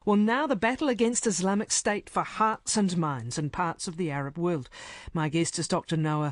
Well, now the battle against Islamic State for hearts and minds in parts of the Arab world. My guest is Dr. Nouh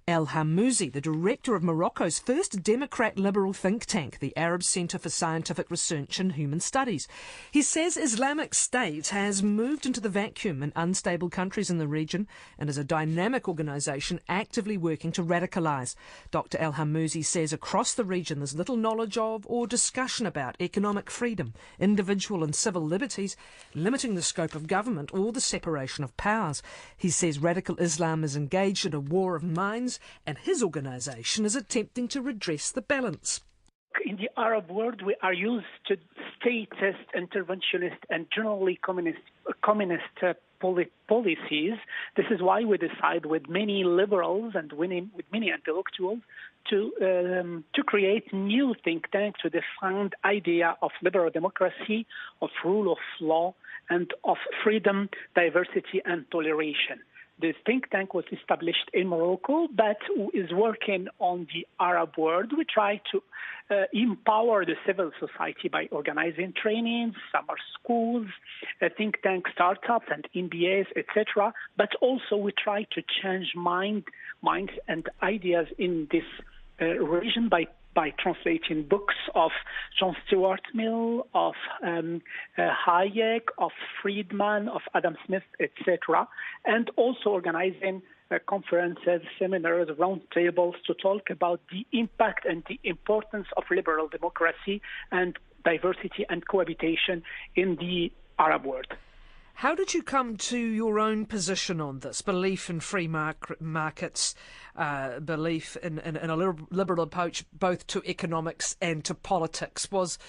El Harmouzi, the director of Morocco's first Democrat liberal think tank, the Arab Centre for Scientific Research and Human Studies. He says Islamic State has moved into the vacuum in unstable countries in the region and is a dynamic organisation actively working to radicalise. Dr. El Harmouzi says across the region there's little knowledge of or discussion about economic freedom, individual and civil liberties, limiting the scope of government or the separation of powers. He says radical Islam is engaged in a war of minds, and his organisation is attempting to redress the balance. In the Arab world, we are used to statist, interventionist, and generally communist policies. This is why we decide with many liberals and with many intellectuals to create new think tanks to define the idea of liberal democracy, of rule of law, and of freedom, diversity, and toleration. The think tank was established in Morocco, but is working on the Arab world. We try to empower the civil society by organizing trainings, summer schools, think tank startups and MBAs, etc. But also we try to change minds and ideas in this region by translating books of John Stuart Mill, of Hayek, of Friedman, of Adam Smith, etc., and also organizing conferences, seminars, roundtables to talk about the impact and the importance of liberal democracy and diversity and cohabitation in the Arab world. How did you come to your own position on this? Belief in free markets, belief in a liberal approach both to economics and to politics. Was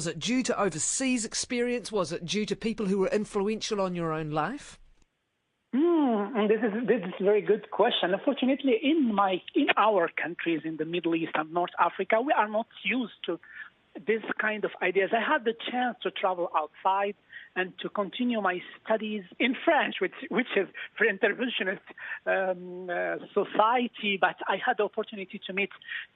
it due to overseas experience? Was it due to people who were influential on your own life? This is a very good question. Unfortunately, in our countries in the Middle East and North Africa, we are not used to this kind of ideas. I had the chance to travel outside and to continue my studies in France, which is for interventionist society. But I had the opportunity to meet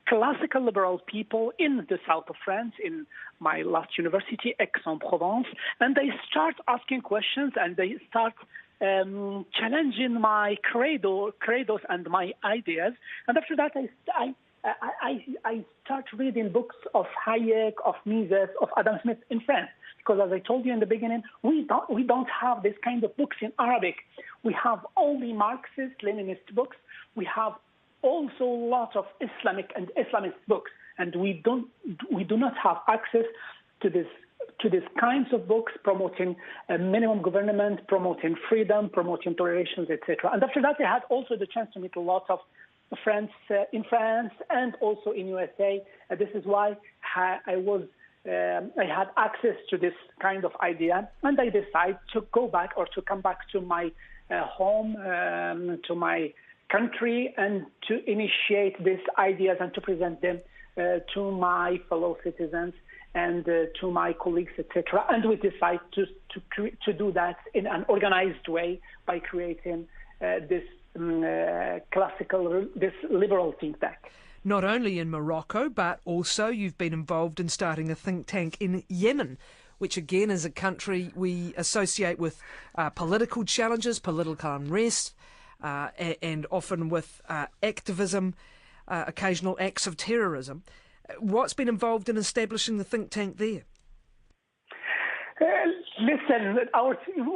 classical liberal people in the south of France, in my last university, Aix-en-Provence, and they start asking questions and they start challenging my credos and my ideas. And after that, I start reading books of Hayek, of Mises, of Adam Smith in France. Because as I told you in the beginning, we don't have this kind of books in Arabic. We have only Marxist, Leninist books. We have also a lot of Islamic and Islamist books, and we do not have access to these kinds of books promoting minimum government, promoting freedom, promoting toleration, etc. And after that, I had also the chance to meet a lot of friends in France and also in USA. This is why I had access to this kind of idea, and I decided to go back or to come back to my home, to my country, and to initiate these ideas and to present them to my fellow citizens and to my colleagues, etc. And we decided to do that in an organized way by creating this liberal think tank. Not only in Morocco, but also you've been involved in starting a think tank in Yemen, which again is a country we associate with political challenges, political unrest, and often with activism, occasional acts of terrorism. What's been involved in establishing the think tank there? Listen,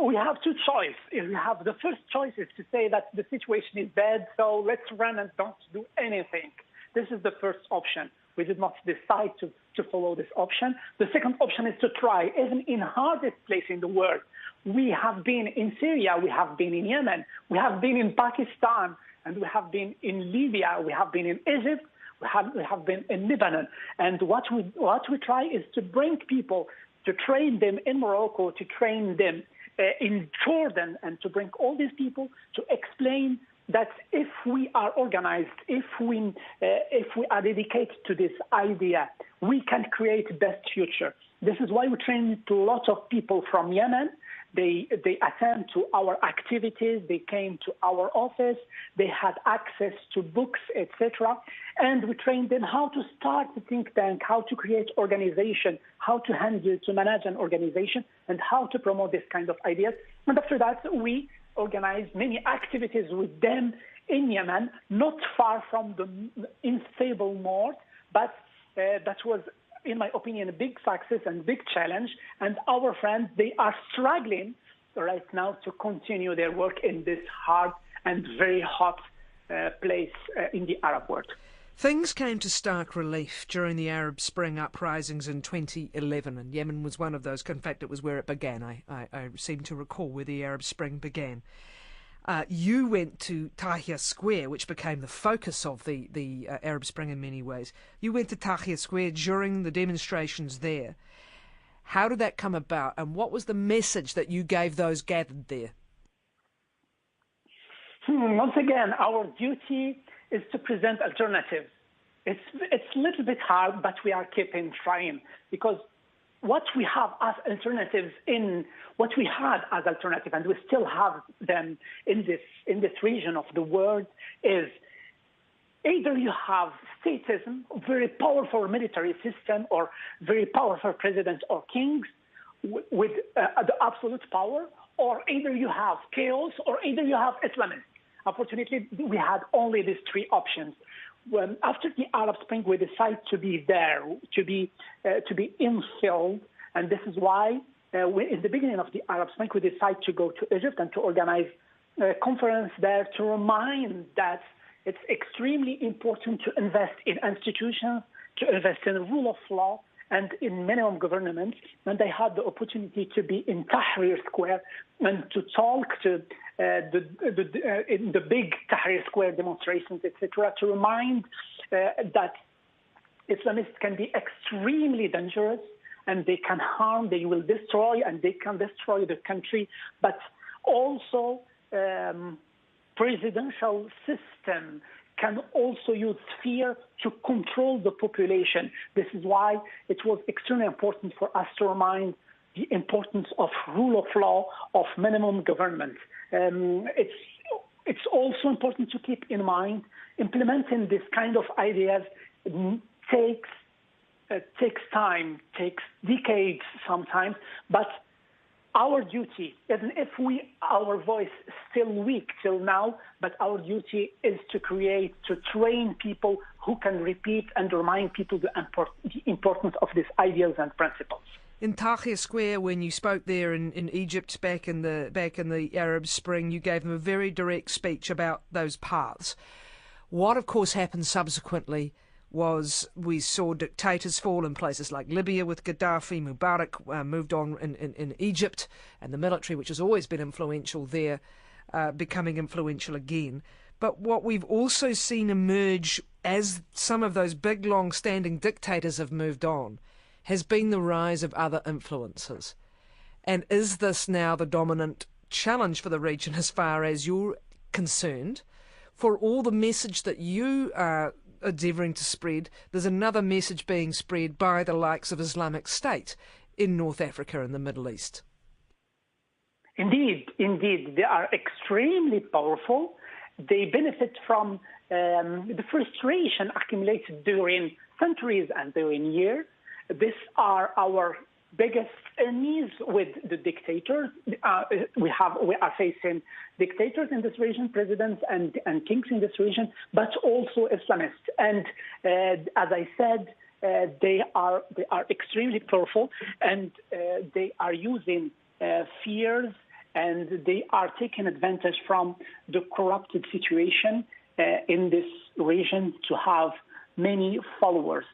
we have two choices. The first choice is to say that the situation is bad, so let's run and don't do anything. This is the first option. We did not decide to follow this option. The second option is to try, even in hardest place in the world. We have been in Syria, we have been in Yemen, we have been in Pakistan, and we have been in Libya, we have been in Egypt, we have been in Lebanon. And what we try is to bring people, to train them in Morocco, to train them in Jordan, and to bring all these people to explain that if we are organized, if we are dedicated to this idea, we can create the best future. This is why we trained a lot of people from Yemen. They attend to our activities. They came to our office. They had access to books, etc. And we trained them how to start a think tank, how to create organization, how to handle, to manage an organization, and how to promote this kind of ideas. And after that, we organized many activities with them in Yemen, not far from the unstable north, but that was, in my opinion, a big success and big challenge. And our friends, they are struggling right now to continue their work in this hard and very hot place in the Arab world. Things came to stark relief during the Arab Spring uprisings in 2011, and Yemen was one of those. In fact, it was where it began. I seem to recall where the Arab Spring began. You went to Tahrir Square, which became the focus of the Arab Spring in many ways. You went to Tahrir Square during the demonstrations there. How did that come about, and what was the message that you gave those gathered there? Once again, our duty is to present alternatives. It's a little bit hard, but we are keeping trying, because what we have as alternatives and we still have them in this region of the world, is either you have statism, very powerful military system, or very powerful presidents or kings with the absolute power, or either you have chaos, or either you have Islamists. Unfortunately, we had only these three options. After the Arab Spring, we decided to be there, to be infilled, and this is why in the beginning of the Arab Spring, we decided to go to Egypt and to organize a conference there to remind that it's extremely important to invest in institutions, to invest in the rule of law, and in minimum government. And I had the opportunity to be in Tahrir Square and to talk to in the big Tahrir Square demonstrations, etc., to remind that Islamists can be extremely dangerous, and they can harm, they will destroy, and they can destroy the country. But also, presidential system can also use fear to control the population. This is why it was extremely important for us to remind the importance of rule of law, of minimum government. It's also important to keep in mind implementing this kind of ideas takes time, takes decades sometimes, but our duty, even if our voice is still weak till now, but our duty is to train people who can repeat and remind people the importance of these ideals and principles. In Tahrir Square, when you spoke there in Egypt back in the Arab Spring, you gave them a very direct speech about those paths. What, of course, happened subsequently was we saw dictators fall in places like Libya with Gaddafi. Mubarak moved on in Egypt, and the military, which has always been influential there, becoming influential again. But what we've also seen emerge as some of those big, long-standing dictators have moved on has been the rise of other influences. And is this now the dominant challenge for the region as far as you're concerned? For all the message that you are endeavouring to spread, there's another message being spread by the likes of Islamic State in North Africa and the Middle East. Indeed. They are extremely powerful. They benefit from the frustration accumulated during centuries and during years. These are our biggest enemies with the dictators. We are facing dictators in this region, presidents and kings in this region, but also Islamists. And as I said, they are extremely powerful, and they are using fears, and they are taking advantage from the corrupted situation in this region to have many followers.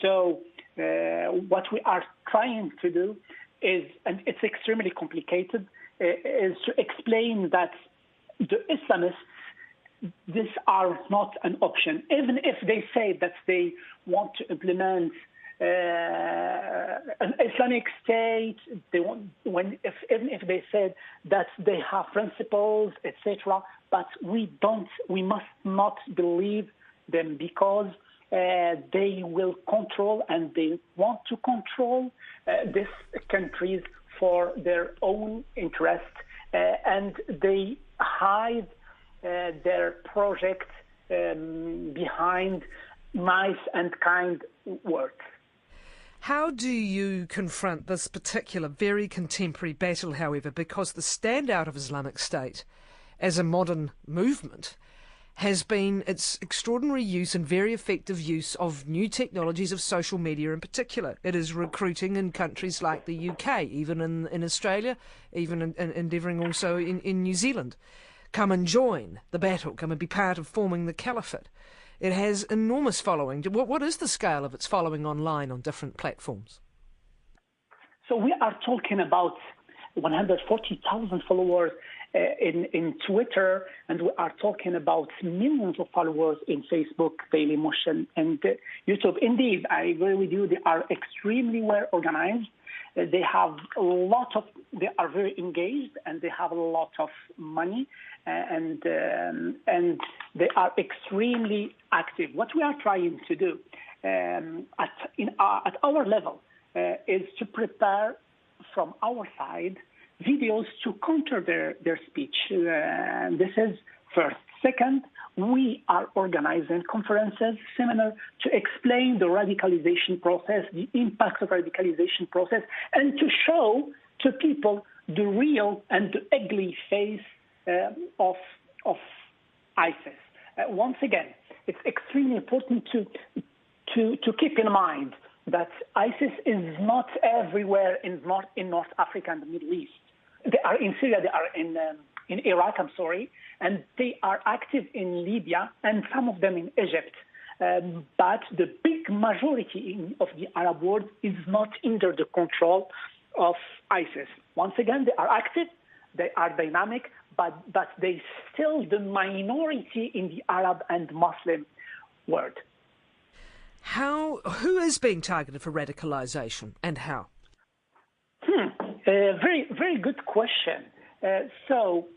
So what we are trying to do is, and it's extremely complicated, is to explain that the Islamists, these are not an option. Even if they say that they want to implement an Islamic State, even if they said that they have principles, etc., but we must not believe them, because they will control and they want to control these countries for their own interest, and they hide their project behind nice and kind words. How do you confront this particular very contemporary battle, however, because the standout of Islamic State as a modern movement has been its extraordinary use and very effective use of new technologies of social media in particular. It is recruiting in countries like the UK, even in Australia, even endeavouring also in New Zealand. Come and join the battle, come and be part of forming the caliphate. It has enormous following. What is the scale of its following online on different platforms? So we are talking about 140,000 followers in Twitter, and we are talking about millions of followers in Facebook, Dailymotion, and YouTube. Indeed, I agree with you. They are extremely well organized. They are very engaged, and they have a lot of money, and they are extremely active. What we are trying to do at our level is to prepare from our side videos to counter their speech. This is first. Second, we are organizing conferences, seminars to explain the radicalization process, the impact of radicalization process, and to show to people the real and the ugly face of ISIS. Once again, it's extremely important to keep in mind that ISIS is not everywhere in North Africa and the Middle East. They are in Syria, they are in Iraq, and they are active in Libya and some of them in Egypt. But the big majority of the Arab world is not under the control of ISIS. Once again, they are active, they are dynamic, but they still the minority in the Arab and Muslim world. Who is being targeted for radicalization and how? Very, very good question. So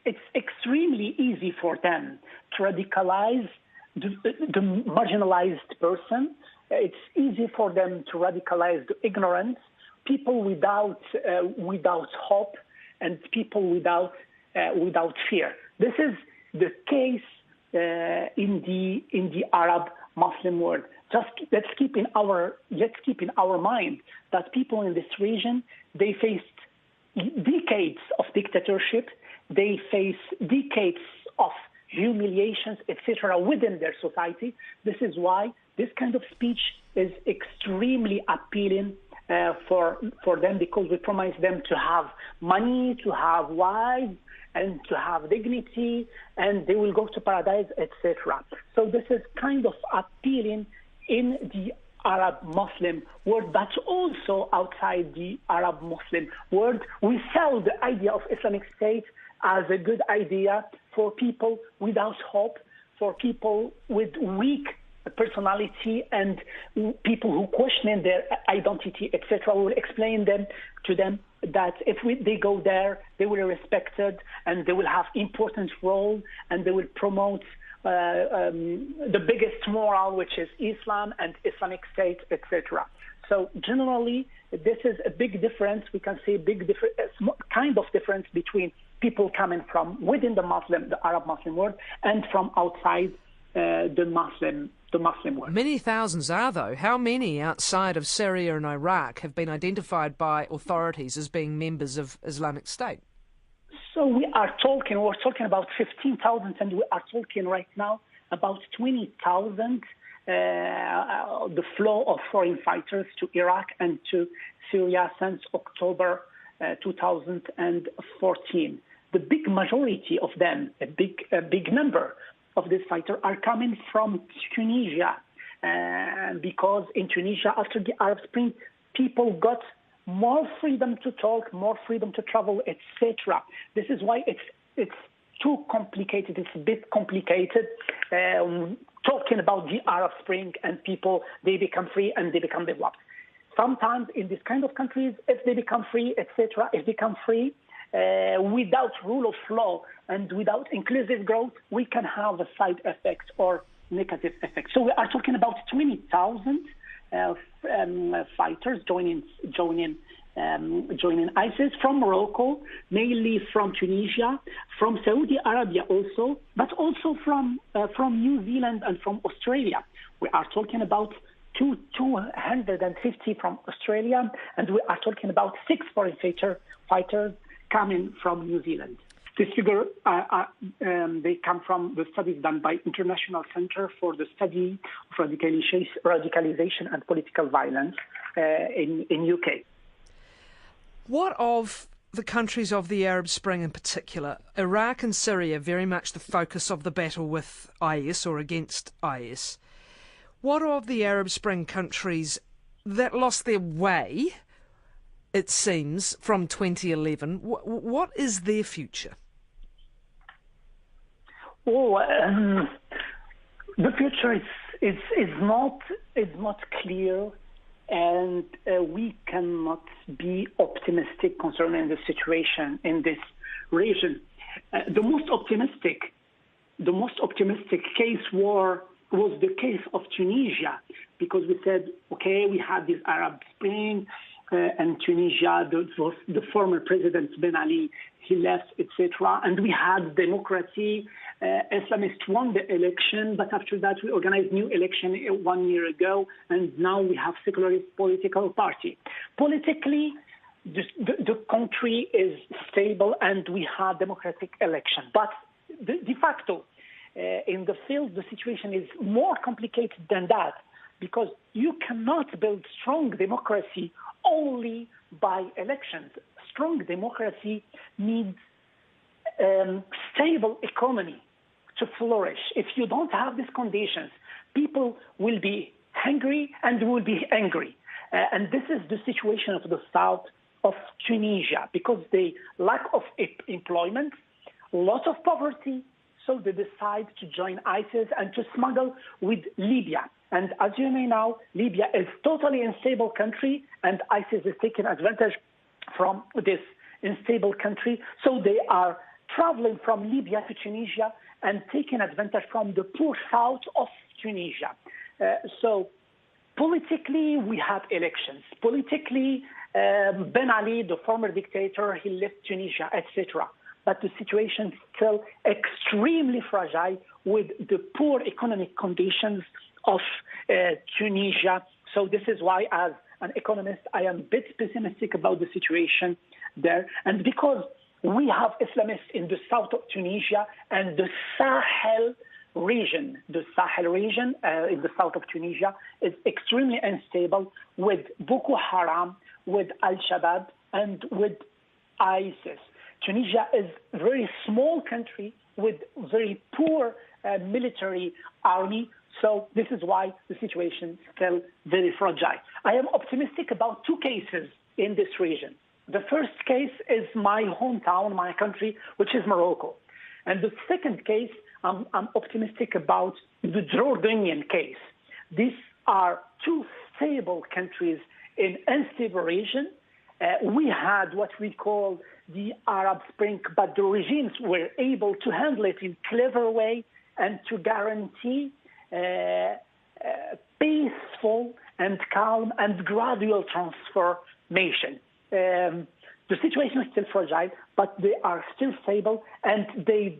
it's extremely easy for them to radicalize the marginalized person. It's easy for them to radicalize the ignorant, people without hope, and people without fear. This is the case in the Arab Muslim world. Just let's keep in our mind that people in this region, they faced decades of dictatorship, they face decades of humiliations, etc., within their society. This is why this kind of speech is extremely appealing for them, because we promise them to have money, to have wives, and to have dignity, and they will go to paradise, etc. So this is kind of appealing in the Arab Muslim world, but also outside the Arab Muslim world. We sell the idea of Islamic State as a good idea for people without hope, for people with weak personality and people who question their identity, etc. We will explain to them that if they go there, they will be respected and they will have important role and they will promote the biggest moral, which is Islam and Islamic State, etc. So generally, this is a big difference. We can say kind of difference between people coming from within the Arab Muslim world, and from outside the Muslim world. Many thousands are, though. How many outside of Syria and Iraq have been identified by authorities as being members of Islamic State? So we're talking about 15,000, and we are talking right now about 20,000, the flow of foreign fighters to Iraq and to Syria since October 2014. The big majority of them, a big number of these fighters are coming from Tunisia, because in Tunisia, after the Arab Spring, people got more freedom to talk, more freedom to travel, etc. This is why it's too complicated. It's a bit complicated talking about the Arab Spring and people, they become free and they become developed. Sometimes in these kind of countries, if they become free, etc., without rule of law and without inclusive growth, we can have a side effect or negative effect. So we are talking about 20,000 fighters joining ISIS from Morocco, mainly from Tunisia, from Saudi Arabia also, but also from New Zealand and from Australia. We are talking about 250 from Australia, and we are talking about 6 foreign fighters coming from New Zealand. This figure, they come from the studies done by International Center for the Study of Radicalization and Political Violence in UK. What of the countries of the Arab Spring in particular? Iraq and Syria very much the focus of the battle with IS or against IS. What of the Arab Spring countries that lost their way, it seems, from 2011? What is their future? The future is not clear, and we cannot be optimistic concerning the situation in this region. The most optimistic case was the case of Tunisia, because we said, okay, we had this Arab Spring, and Tunisia, the former president Ben Ali, he left, etc. And we had democracy. Islamists won the election, but after that we organized new election 1 year ago, and now we have secularist political party. Politically, the country is stable, and we have democratic election. But de facto, in the field, the situation is more complicated than that, because you cannot build strong democracy only by elections. Strong democracy needs stable economy to flourish. If you don't have these conditions, people will be hungry and will be angry. And this is the situation of the south of Tunisia, because they lack of employment, lot of poverty, so they decide to join ISIS and to smuggle with Libya. And as you may know, Libya is totally unstable country, and ISIS is taking advantage from this unstable country. So they are traveling from Libya to Tunisia and taking advantage from the poor south of Tunisia. So politically, we have elections. Politically, Ben Ali, the former dictator, he left Tunisia, etc. But the situation is still extremely fragile with the poor economic conditions of Tunisia. So this is why, as an economist, I am a bit pessimistic about the situation there. And because we have Islamists in the south of Tunisia and the Sahel region. The Sahel region in the south of Tunisia is extremely unstable with Boko Haram, with Al-Shabaab, and with ISIS. Tunisia is a very small country with very poor military army. So this is why the situation is still very fragile. I am optimistic about 2 cases in this region. The first case is my hometown, my country, which is Morocco. And the second case, I'm optimistic about the Jordanian case. These are 2 stable countries in unstable region. We had what we call the Arab Spring, but the regimes were able to handle it in a clever way and to guarantee peaceful and calm and gradual transformation. The situation is still fragile, but they are still stable, and they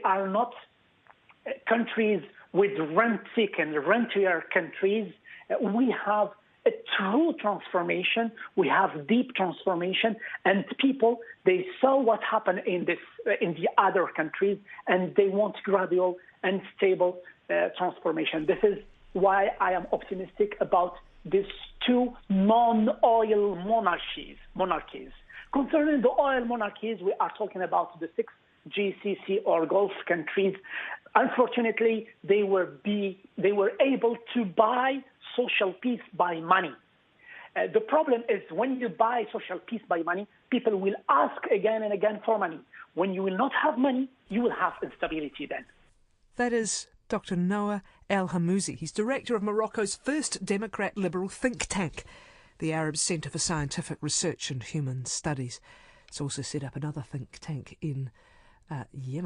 are not countries with rent-seeking, rentier countries. We have a true transformation. We have deep transformation, and people, they saw what happened in the other countries, and they want gradual and stable transformation. This is why I am optimistic about these 2 non-oil monarchies. Concerning the oil monarchies, we are talking about the 6 GCC or Gulf countries. Unfortunately, they were able to buy social peace by money. The problem is when you buy social peace by money, people will ask again and again for money. When you will not have money, you will have instability then. That is Dr. Nouh El Harmouzi. He's director of Morocco's first Democrat liberal think tank, the Arab Centre for Scientific Research and Human Studies. It's also set up another think tank in Yemen.